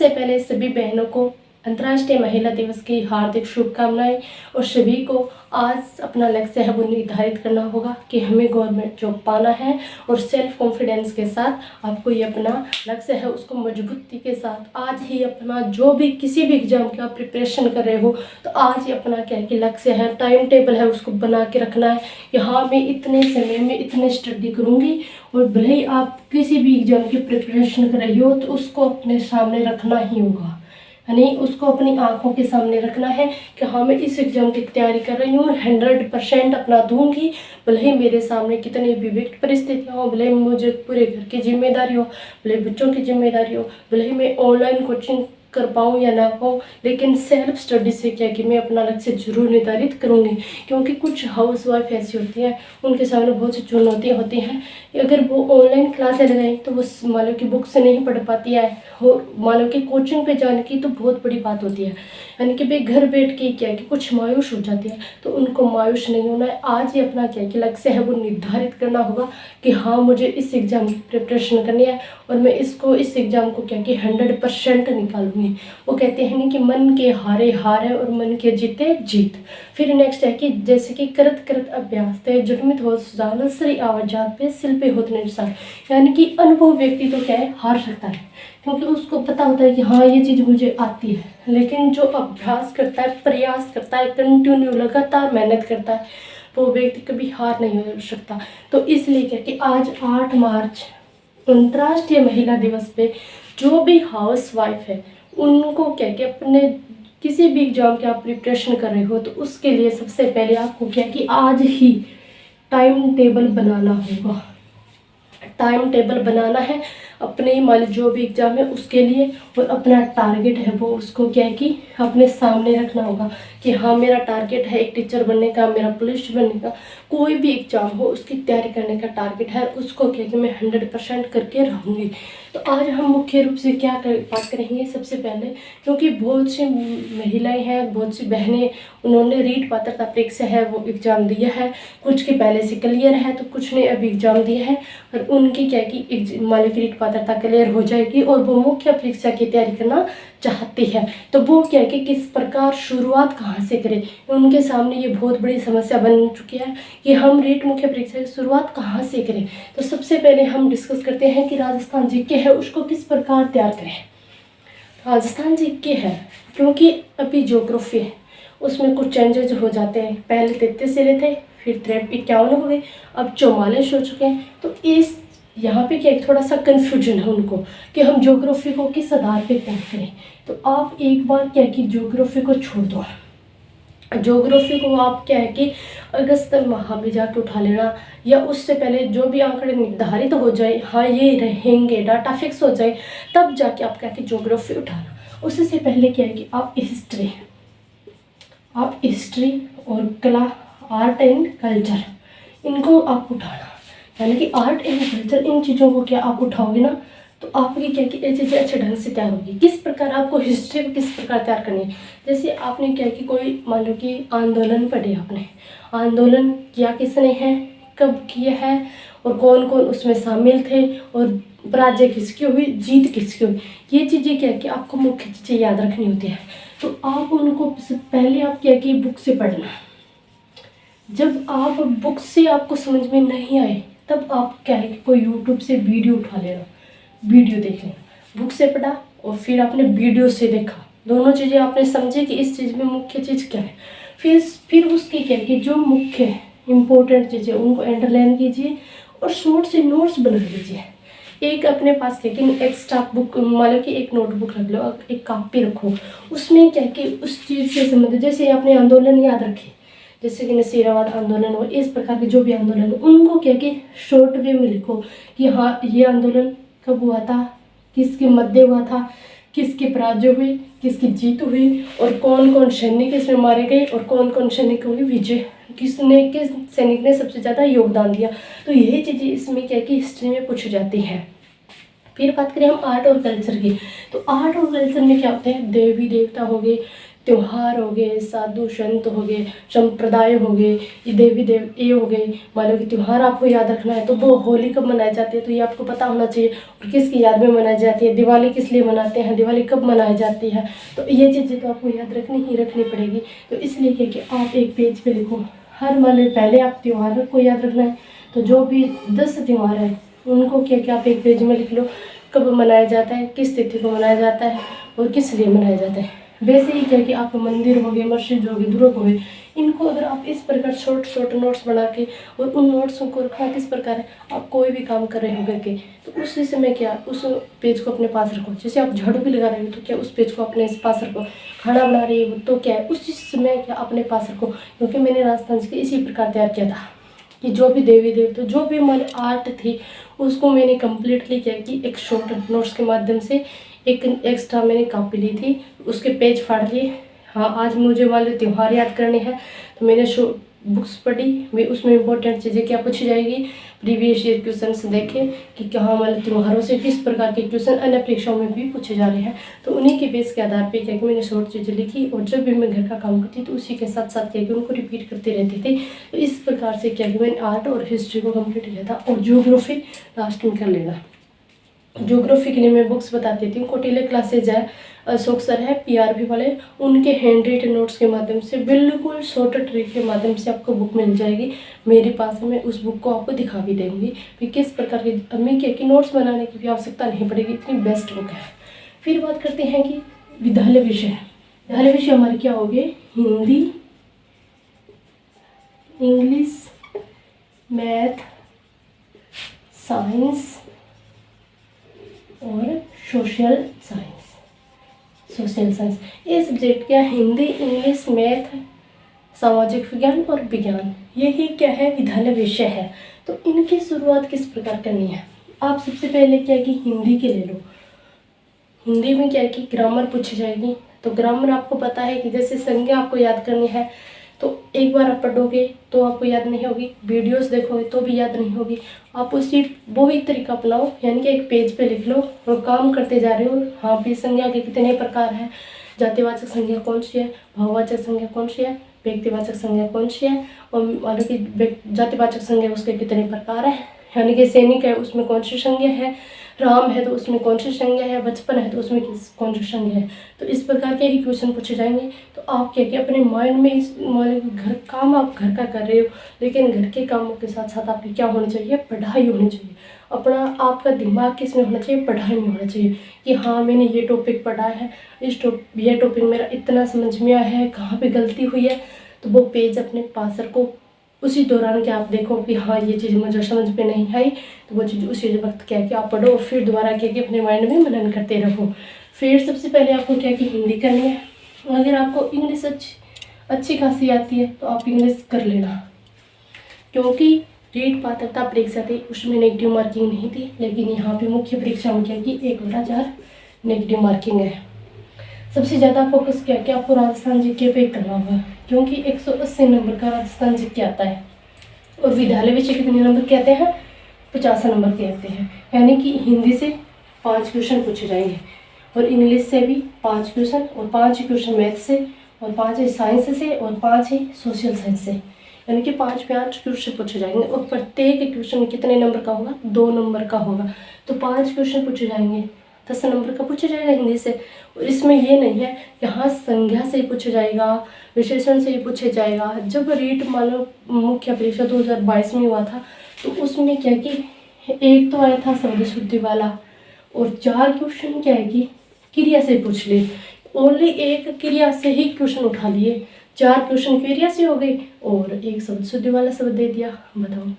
सबसे पहले सभी बहनों को अंतर्राष्ट्रीय महिला दिवस की हार्दिक शुभकामनाएं। और सभी को आज अपना लक्ष्य है वो निर्धारित करना होगा कि हमें गवर्नमेंट जॉब पाना है, और सेल्फ कॉन्फिडेंस के साथ आपको ये अपना लक्ष्य है उसको मजबूती के साथ आज ही अपना जो भी किसी भी एग्जाम की आप प्रिपरेशन कर रहे हो तो आज ही अपना क्या है कि लक्ष्य है, टाइम टेबल है उसको बना के रखना है कि हाँ मैं इतने समय में इतने स्टडी करूँगी। और भले ही आप किसी भी एग्जाम की प्रिपरेशन कर रही हो तो उसको अपने सामने रखना ही होगा, यानी उसको अपनी आंखों के सामने रखना है कि हाँ मैं इस एग्जाम की तैयारी कर रही हूँ और 100% अपना दूंगी। भले ही मेरे सामने कितनी भी विकट परिस्थितियाँ हो, भले ही मुझे पूरे घर की जिम्मेदारी हो, भले बच्चों की जिम्मेदारी हो, भले ही मैं ऑनलाइन कोचिंग कर पाऊँ या ना पाऊँ, लेकिन सेल्फ स्टडी से क्या कि मैं अपना लक्ष्य जरूर निर्धारित करूँगी। क्योंकि कुछ हाउस वाइफ ऐसी होती हैं उनके सामने बहुत सी चुनौतियाँ होती हैं। अगर वो ऑनलाइन क्लासें लगाएं तो वो मान लो कि बुक से नहीं पढ़ पाती है, और मान लो कि कोचिंग पे जाने की तो बहुत बड़ी बात होती है, यानी कि भाई घर बैठ के क्या है कि कुछ मायूस हो जाती है। तो उनको मायूस नहीं होना है, आज ही अपना क्या है कि लक्ष्य है वो निर्धारित करना होगा कि हाँ मुझे इस एग्ज़ाम की प्रिपरेशन करनी है और मैं इस एग्ज़ाम को क्या कि 100% निकालूंगी। वो कहते हैं नहीं कि मन के हारे हार है और मन के जीते जीत। फिर नेक्स्ट है कि जैसे कि करत करत अभ्यास तय जुटमित हो सुजान सरी आवाजात पे सिल पे होत निरसान, यानी कि अनुभव व्यक्ति तो क्या है हार सकता है क्योंकि उसको पता होता है कि हाँ ये चीज़ मुझे आती है। लेकिन जो अभ्यास करता है, प्रयास करता है, कंटिन्यू लगातार मेहनत करता है, वो व्यक्ति कभी हार नहीं हो सकता। तो इसलिए क्या कि आज 8 मार्च अंतर्राष्ट्रीय महिला दिवस पे जो भी हाउस वाइफ है उनको क्या कि अपने किसी भी एग्जाम की आप प्रिपरेशन कर रहे हो तो उसके लिए सबसे पहले आपको क्या कि आज ही टाइम टेबल बनाना होगा। टाइम टेबल बनाना है अपने मान जो भी एग्जाम है उसके लिए, और अपना टारगेट है वो उसको क्या है कि अपने सामने रखना होगा कि हाँ मेरा टारगेट है एक टीचर बनने का, मेरा पुलिस बनने का, कोई भी एग्जाम हो उसकी तैयारी करने का टारगेट है, उसको क्या कि मैं 100% करके रहूँगी। तो आज हम मुख्य रूप से बात करेंगे सबसे पहले, क्योंकि बहुत सी महिलाएं हैं, बहुत सी बहनें उन्होंने रीट पात्रता परीक्षा है वो एग्ज़ाम दिया है, कुछ के पहले से क्लियर है तो कुछ ने अभी एग्ज़ाम दिया है, और उनकी क्या कि मान लो कि रीट पात्रता क्लियर हो जाएगी और वो मुख्य परीक्षा की तैयारी करना चाहती है। तो वो क्या कि किस प्रकार शुरुआत कहाँ से करें, उनके सामने ये बहुत बड़ी समस्या बन चुकी है कि हम रीट मुख्य परीक्षा की शुरुआत कहाँ से करें। तो सबसे पहले हम डिस्कस करते हैं कि राजस्थान जीके है उसको किस प्रकार तैयार करें। राजस्थान जीके है क्योंकि अभी ज्योग्राफी है उसमें कुछ चेंजेस हो जाते हैं, पहले 33 से लेते फिर 51 हो गए, अब 44 हो चुके हैं। तो इस यहाँ पे क्या थोड़ा सा कन्फ्यूजन है उनको कि हम ज्योग्राफी को किस आधार पे तय करें। तो आप एक बार क्या कि ज्योग्राफी को छोड़ दो, ज्योग्राफी को आप क्या है कि अगस्त माह में जाके उठा लेना, या उससे पहले जो भी आंकड़े निर्धारित हो जाए, हाँ ये रहेंगे, डाटा फिक्स हो जाए, तब जाके आप क्या कि ज्योग्राफी उठाना। उससे पहले क्या है कि आप हिस्ट्री और कला, आर्ट एंड कल्चर, इनको आप उठाना, यानी कि आर्ट एंड कल्चर इन चीज़ों को क्या आप उठाओगे ना तो आपकी क्या कि ये चीज़ें अच्छे ढंग से तैयार होगी। किस प्रकार आपको हिस्ट्री को किस प्रकार तैयार करनी है, जैसे आपने क्या कि कोई मान लो कि आंदोलन पढ़े, आपने आंदोलन किया किसने है, कब किया है, और कौन कौन उसमें शामिल थे, और पराजय किसकी हुई, जीत किसकी हुई, ये चीज़ें क्या कि आपको मुख्य चीज़ें याद रखनी होती है। तो आप उनको पहले आप क्या कि बुक से पढ़ना, जब आप बुक से आपको समझ में नहीं आए तब आप क्या है कि कोई यूट्यूब से वीडियो उठा लेना, वीडियो देख लेना। बुक से पढ़ा और फिर आपने वीडियो से देखा, दोनों चीज़ें आपने समझे कि इस चीज़ में मुख्य चीज़ क्या है। फिर उसके क्या कि जो मुख्य इम्पोर्टेंट चीज़ें उनको अंडरलाइन कीजिए और शॉर्ट से नोट्स बना लीजिए। एक अपने पास क्या कि एक्स्ट्रा बुक मान लो कि एक नोटबुक रख लो, एक कॉपी रखो, उसमें क्या कि उस चीज़ से संबंधित जैसे आपने आंदोलन याद रखे, जैसे कि नसीराबाद आंदोलन हो, इस प्रकार के जो भी आंदोलन हो उनको क्या कि शॉर्ट वे में लिखो कि हाँ ये आंदोलन कब हुआ था, किसके मध्य हुआ था, किसके पराजय हुई, किसकी जीत हुई, और कौन कौन सैनिक इसमें मारे गए, और कौन कौन सैनिक हुई विजय, किस सैनिक ने सबसे ज़्यादा योगदान दिया। तो यही चीज़ें इसमें क्या कि हिस्ट्री में पूछी जाती हैं। फिर बात करें हम आर्ट और कल्चर की, तो आर्ट और कल्चर में क्या होते हैं, देवी देवता हो गए, त्योहार हो गए, साधु संत हो गए, संप्रदाय हो गए, ये देवी देव ये हो गए। मान लो कि त्योहार आपको याद रखना है तो वो होली कब मनाई जाती है तो ये आपको पता होना चाहिए, और किसकी याद में मनाई जाती है। दिवाली किस लिए मनाते हैं, दिवाली कब मनाई जाती है, तो ये चीज़ें तो आपको याद रखनी पड़ेगी। तो इसलिए क्या कि आप एक पेज पे लिखो, हर मान लो पहले आप त्यौहार को याद रखना है तो जो भी 10 त्यौहार है उनको क्या आप एक पेज में लिख लो, कब मनाया जाता है, किस तिथि को मनाया जाता है और किस लिए मनाया जाता है। वैसे ही क्या कि आप मंदिर हो गए, मस्जिद हो गए, दुर्ग हो गए, इनको अगर आप इस प्रकार छोटे नोट्स बना के, और उन नोट्सों को रखना किस प्रकार है, आप कोई भी काम कर रहे हो करके तो उसी समय क्या उस पेज को अपने पास रखो। जैसे आप झाड़ू भी लगा रहे हो तो क्या उस पेज को अपने पास रखो, खाना बना रही हो तो क्या है उसी समय क्या अपने पास रखो। क्योंकि मैंने राजस्थान के इसी प्रकार तैयार किया था कि जो भी देवी देवता जो भी हमारी आर्ट थी उसको मैंने कम्प्लीटली क्या कि एक शॉर्ट नोट्स के माध्यम से एक एक्स्ट्रा मैंने कॉपी ली थी, उसके पेज फाड़ लिए। हाँ, आज मुझे वाले त्यौहार याद करने हैं तो मैंने बुक्स पढ़ी, वे उसमें इंपॉर्टेंट चीज़ें क्या पूछी जाएगी, प्रीवियस ईयर क्वेश्चन देखे कि कहाँ वाले त्योहारों से किस प्रकार के क्वेश्चन अन्य परीक्षाओं में भी पूछे जा रहे हैं। तो उन्हीं के बेस के आधार पे क्या कि मैंने शॉर्ट चीज़ें लिखी, और जब भी मैं घर का काम करती तो उसी के साथ साथ क्या कि उनको रिपीट करती रहती थी। तो इस प्रकार से क्या कि मैंने आर्ट और हिस्ट्री को कम्प्लीट किया था। और ज्योग्राफी लास्ट में कर लेना। ज्योग्राफी के लिए मैं बुक्स बताती थी, कोटिले क्लासेज है, अशोक सर है पीआरबी वाले, उनके हैंड रिटन नोट्स के माध्यम से बिल्कुल शॉर्ट ट्रिक के माध्यम से आपको बुक मिल जाएगी मेरे पास। मैं उस बुक को आपको दिखा भी देंगी कि किस प्रकार के हमें क्या कि नोट्स बनाने की भी आवश्यकता नहीं पड़ेगी, इतनी बेस्ट बुक है। फिर बात करते हैं कि विद्यालय विषय। विद्यालय विषय हमारे क्या हो गए, हिंदी, इंग्लिश, मैथ, साइंस और सोशल साइंस। ये सब्जेक्ट क्या, हिंदी, इंग्लिश, मैथ, सामाजिक विज्ञान और विज्ञान, यही क्या है विद्यालय विषय है। तो इनकी शुरुआत किस प्रकार करनी है, आप सबसे पहले क्या कि हिंदी के ले लो। हिंदी में क्या कि ग्रामर पूछी जाएगी। तो ग्रामर आपको पता है कि जैसे संज्ञा आपको याद करनी है तो एक बार आप पढ़ोगे तो आपको याद नहीं होगी, वीडियोस देखोगे तो भी याद नहीं होगी। आप उसी वही तरीका अपनाओ, यानी कि एक पेज पे लिख लो और काम करते जा रहे हो। हाँ भी संज्ञा के कितने प्रकार हैं, जातिवाचक संज्ञा कौन सी है, भाववाचक संज्ञा कौन सी है, व्यक्तिवाचक संज्ञा कौन सी है, और मानो कि जातिवाचक संज्ञा उसके कितने प्रकार है, यानी कि सैनिक है उसमें कौन सी संज्ञा है, राम है तो उसमें कौन सी संज्ञा है, बचपन है तो उसमें कौन सी संज्ञा है। तो इस प्रकार के ही क्वेश्चन पूछे जाएंगे। तो आप क्या क्या अपने माइंड में इस घर काम आप घर का कर रहे हो, लेकिन घर के कामों के साथ साथ आपकी क्या होनी चाहिए, पढ़ाई होनी चाहिए। अपना आपका दिमाग किस में होना चाहिए, पढ़ाई में होना चाहिए कि हाँ मैंने ये टॉपिक पढ़ा है, ये टॉपिक मेरा इतना समझ में आया है, कहाँ पे गलती हुई है। तो वो पेज अपने पास रखो, उसी दौरान क्या आप देखो कि हाँ ये चीज़ मुझे समझ में नहीं आई, तो वो चीज़ उसी वक्त क्या कि आप पढ़ो और फिर दोबारा क्या कि अपने माइंड में मनन करते रहो। फिर सबसे पहले आपको क्या कि हिंदी करनी है। अगर आपको इंग्लिश अच्छी खासी आती है तो आप इंग्लिश कर लेना, क्योंकि रीट पात्रता परीक्षा थी उसमें नेगेटिव मार्किंग नहीं थी, लेकिन यहाँ पे मुख्य परीक्षा में क्या कि 1/4 नेगेटिव मार्किंग है। सबसे ज़्यादा फोकस क्या कि आपको राजस्थान जीके पे करना होगा, क्योंकि 180 नंबर का राजस्थान जीके आता है, और विद्यालय विषय कितने नंबर के आते हैं, 50 नंबर के आते हैं। यानी कि हिंदी से 5 क्वेश्चन पूछे जाएंगे, और इंग्लिश से भी 5 क्वेश्चन, और 5 क्वेश्चन मैथ से, और 5 साइंस से, और 5 सोशल साइंस से, यानी कि 5 क्वेश्चन पूछे जाएंगे। और प्रत्येक क्वेश्चन कितने नंबर का होगा, 2 नंबर का होगा। तो 5 क्वेश्चन पूछे जाएंगे, 10 नंबर का पूछा जाएगा हिंदी से। और इसमें ये नहीं है यहाँ संज्ञा से ही पूछा जाएगा, विशेषण से ही पूछा जाएगा। जब रीट मान लो मुख्य परीक्षा 2022 में हुआ था तो उसमें क्या कि एक तो आया था शब्द शुद्धि वाला, और 4 क्वेश्चन क्या है कि क्रिया से पूछ लिए। ओनली एक क्रिया से ही क्वेश्चन उठा लिए, 4 क्वेश्चन क्रिया से हो गए और एक शब्द शुद्धि वाला शब्द दे दिया, बताओ।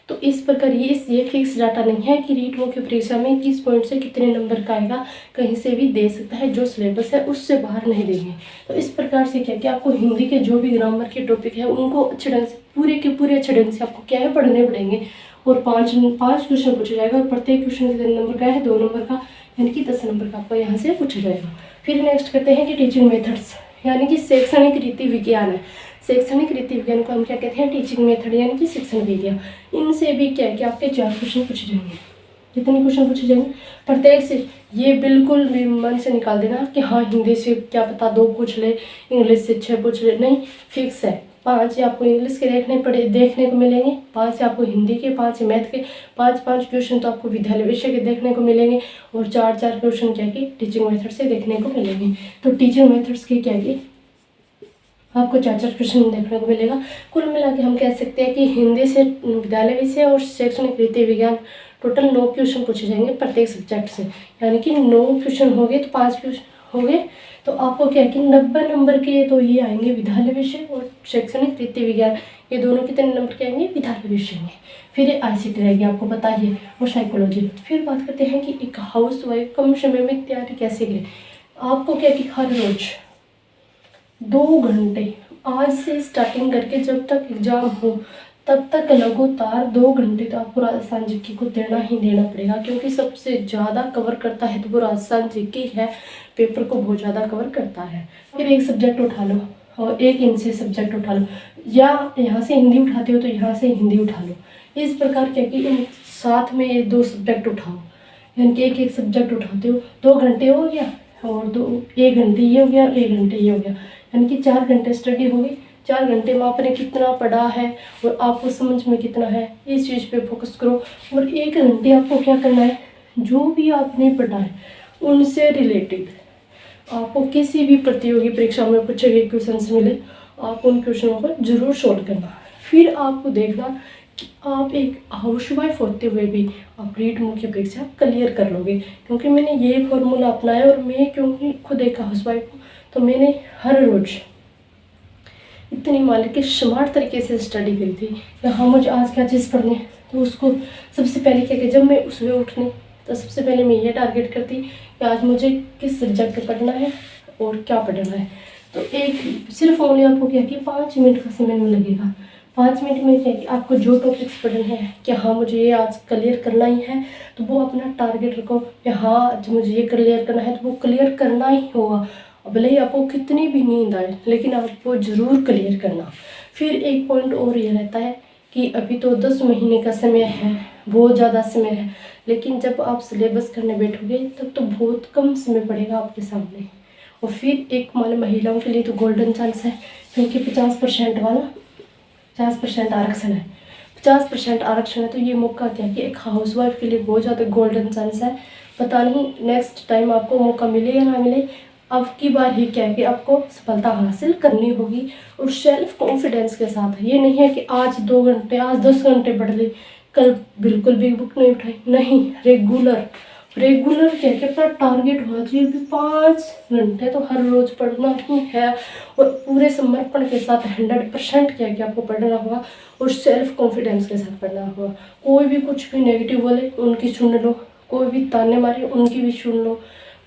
तो इस प्रकार ये फिक्स डाटा नहीं है कि रीट मुख्य परीक्षा में किस पॉइंट से कितने नंबर का आएगा, कहीं से भी दे सकता है, जो सिलेबस है उससे बाहर नहीं देंगे। तो इस प्रकार से क्या कि आपको हिंदी के जो भी ग्रामर के टॉपिक है उनको अच्छे ढंग से पूरे के पूरे अच्छे ढंग से आपको क्या है पढ़ने पड़ेंगे। और 5 क्वेश्चन पूछा जाएगा, और प्रत्येक क्वेश्चन कितने नंबर का है, 2 नंबर का, यानी कि 10 नंबर का आपको यहाँ से पूछा जाएगा। फिर नेक्स्ट करते हैं कि टीचिंग मेथड्स, यानी कि शैक्षणिक रीति विज्ञान है। शैक्षणिक रीति विज्ञान को हम क्या कहते हैं, टीचिंग मेथड, यानी कि शिक्षण विधियाँ। इनसे भी क्या है कि आपके 4 क्वेश्चन पूछे जाएंगे। जितने क्वेश्चन पूछे जाएंगे प्रत्येक से ये बिल्कुल भी मन से निकाल देना कि हाँ हिंदी से क्या पता 2 पूछ ले, इंग्लिश से 6 पूछ ले, नहीं, फिक्स है। 5 आपको इंग्लिश के देखने को मिलेंगे, 5 आपको हिंदी के, 5 मैथ के, 5 क्वेश्चन तो आपको विद्यालय विषय के देखने को मिलेंगे और 4 क्वेश्चन क्या कि टीचिंग मेथड से देखने को मिलेंगे। तो टीचिंग मेथड्स के क्या कि आपको 4 क्वेश्चन देखने को मिलेगा। कुल मिला के हम कह सकते हैं कि हिंदी से विद्यालय विषय और शैक्षणिक रीति विज्ञान टोटल 9 क्वेश्चन पूछे जाएंगे प्रत्येक सब्जेक्ट से, यानी कि 9 क्वेश्चन हो गए तो 5 क्वेश्चन हो गए, तो आपको क्या कि 90 नंबर के तो ये आएंगे विद्यालय विषय और शैक्षणिक रीति विज्ञान, ये दोनों कितने नंबर के आएंगे विद्यालय विषय में। फिर ये ICT रहेगी, आपको पता ही है, और साइकोलॉजी। फिर बात करते हैं कि एक हाउस वाइफ कम समय में तैयारी कैसे करे। आपको क्या कि हर रोज 2 घंटे आज से स्टार्टिंग करके जब तक एग्जाम हो तब तक लगातार 2 घंटे तो आपको राजस्थान जीके को देना ही देना पड़ेगा, क्योंकि सबसे ज़्यादा कवर करता है तो वो राजस्थान जीके है, पेपर को बहुत ज़्यादा कवर करता है। फिर एक सब्जेक्ट उठा लो और एक इनसे सब्जेक्ट उठा लो, या यहाँ से हिंदी उठाते हो तो यहाँ से हिंदी उठा लो। इस प्रकार क्या कि इन साथ में ये 2 सब्जेक्ट उठाओ, यानी कि एक सब्जेक्ट उठाते हो, 2 घंटे हो गया और 1 घंटे ये हो गया, 1 घंटे ये हो गया, यानी कि 4 घंटे स्टडी हो गई। 4 घंटे में आपने कितना पढ़ा है और आपको समझ में कितना है, इस चीज़ पे फोकस करो। और 1 घंटे आपको क्या करना है, जो भी आपने पढ़ा है उनसे रिलेटेड आपको किसी भी प्रतियोगी परीक्षा में पूछे गए क्वेश्चन मिले, आप उन क्वेश्चनों को जरूर सोल्व करना। फिर आपको देखना कि आप एक हाउसवाइफ होते हुए भी आप रीट मुख्य परीक्षा क्लियर कर लोगे, क्योंकि मैंने ये फॉर्मूला अपनाया और मैं क्योंकि खुद एक हाउसवाइफ हूँ तो मैंने हर रोज इतनी मान ली कि स्मार्ट तरीके से स्टडी करी थी कि हाँ मुझे आज क्या चीज़ पढ़नी है, तो उसको सबसे पहले क्या कि जब मैं उसमें उठने तो सबसे पहले मैं ये टारगेट करती कि आज मुझे किस सब्जेक्ट पढ़ना है और क्या पढ़ना है। तो एक सिर्फ ओनली आपको क्या कि 5 मिनट का समय में लगेगा। 5 मिनट में क्या कि आपको जो टॉपिक्स पढ़ने हैं कि हाँ मुझे ये आज क्लियर करना ही है, तो वो अपना टारगेट रखो कि हाँ आज मुझे ये क्लियर करना है, तो वो क्लियर करना ही होगा, भले ही आपको कितनी भी नींद आए लेकिन आपको ज़रूर क्लियर करना। फिर एक पॉइंट और ये रहता है कि अभी तो 10 महीने का समय है, बहुत ज़्यादा समय है, लेकिन जब आप सिलेबस करने बैठोगे तब तो बहुत कम समय पड़ेगा आपके सामने। और फिर एक मान महिलाओं के लिए तो गोल्डन चांस है, क्योंकि 50% वाला 50% आरक्षण है, 50% आरक्षण है, तो ये मौका क्या कि एक हाउसवाइफ के लिए बहुत ज़्यादा गोल्डन चांस है। पता नहीं नेक्स्ट टाइम आपको मौका मिले या ना मिले, अब की बार ही क्या है कि आपको सफलता हासिल करनी होगी और सेल्फ कॉन्फिडेंस के साथ। ये नहीं है कि आज 2 घंटे, आज 10 घंटे पढ़ ली, कल बिल्कुल भी बुक नहीं उठाई, नहीं, रेगुलर क्या कि अपना टारगेट होना चाहिए भी 5 घंटे तो हर रोज पढ़ना ही है, और पूरे समर्पण के साथ 100% क्या कि आपको पढ़ना होगा और सेल्फ कॉन्फिडेंस के साथ पढ़ना होगा। कोई भी कुछ भी नेगेटिव बोले उनकी सुन लो, कोई भी ताने मारे उनकी भी सुन लो,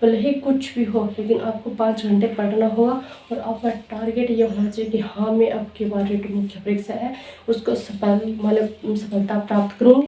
भले ही कुछ भी हो, लेकिन आपको 5 घंटे पढ़ना होगा और आपका टारगेट ये होना चाहिए कि हाँ मैं अब की बार रीट मुख्य परीक्षा है उसको सफलता प्राप्त करूँगी।